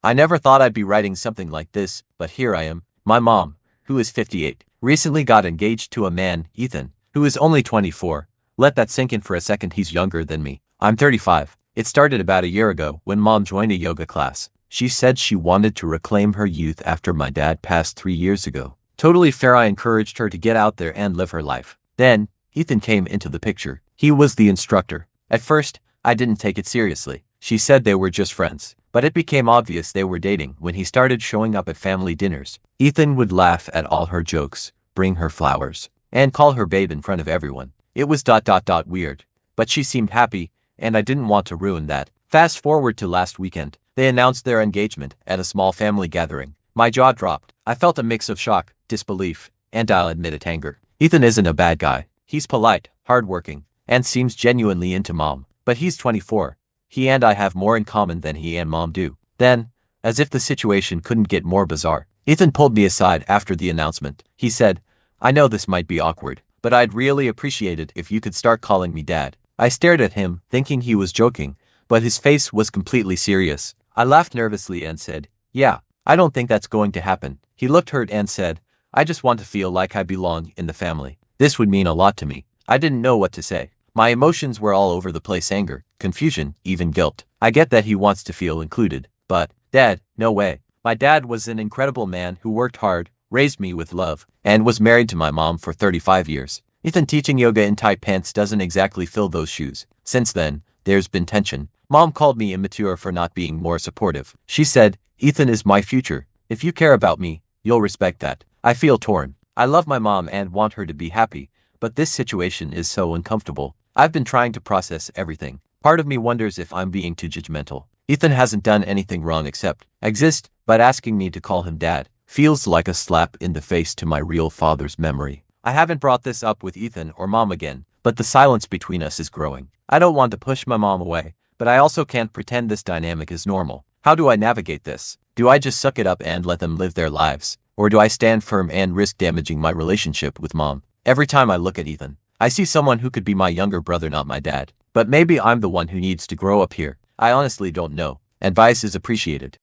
I never thought I'd be writing something like this, but here I am. My mom, who is 58, recently got engaged to a man, Ethan, who is only 24. Let that sink in for a second. He's younger than me. I'm 35. It started about a year ago when mom joined a yoga class. She said she wanted to reclaim her youth after my dad passed 3 years ago. Totally fair. I encouraged her to get out there and live her life. Then, Ethan came into the picture. He was the instructor. At first, I didn't take it seriously. She said they were just friends. But it became obvious they were dating when he started showing up at family dinners. Ethan would laugh at all her jokes, bring her flowers, and call her babe in front of everyone. It was weird. But she seemed happy, and I didn't want to ruin that. Fast forward to last weekend. They announced their engagement at a small family gathering. My jaw dropped. I felt a mix of shock, disbelief, and I'll admit it, anger. Ethan isn't a bad guy. He's polite, hardworking, and seems genuinely into mom. But he's 24. He and I have more in common than he and mom do. Then, as if the situation couldn't get more bizarre, Ethan pulled me aside after the announcement. He said, "I know this might be awkward, but I'd really appreciate it if you could start calling me dad." I stared at him, thinking he was joking, but his face was completely serious. I laughed nervously and said, "Yeah, I don't think that's going to happen." He looked hurt and said, "I just want to feel like I belong in the family. This would mean a lot to me." I didn't know what to say. My emotions were all over the place: anger, confusion, even guilt. I get that he wants to feel included, but, Dad, no way. My dad was an incredible man who worked hard, raised me with love, and was married to my mom for 35 years. Ethan teaching yoga in tight pants doesn't exactly fill those shoes. Since then, there's been tension. Mom called me immature for not being more supportive. She said, "Ethan is my future. If you care about me, you'll respect that." I feel torn. I love my mom and want her to be happy, but this situation is so uncomfortable. I've been trying to process everything. Part of me wonders if I'm being too judgmental. Ethan hasn't done anything wrong except exist, but asking me to call him dad feels like a slap in the face to my real father's memory. I haven't brought this up with Ethan or mom again, but the silence between us is growing. I don't want to push my mom away, but I also can't pretend this dynamic is normal. How do I navigate this? Do I just suck it up and let them live their lives? Or do I stand firm and risk damaging my relationship with mom? Every time I look at Ethan, I see someone who could be my younger brother, not my dad. But maybe I'm the one who needs to grow up here. I honestly don't know. Advice is appreciated.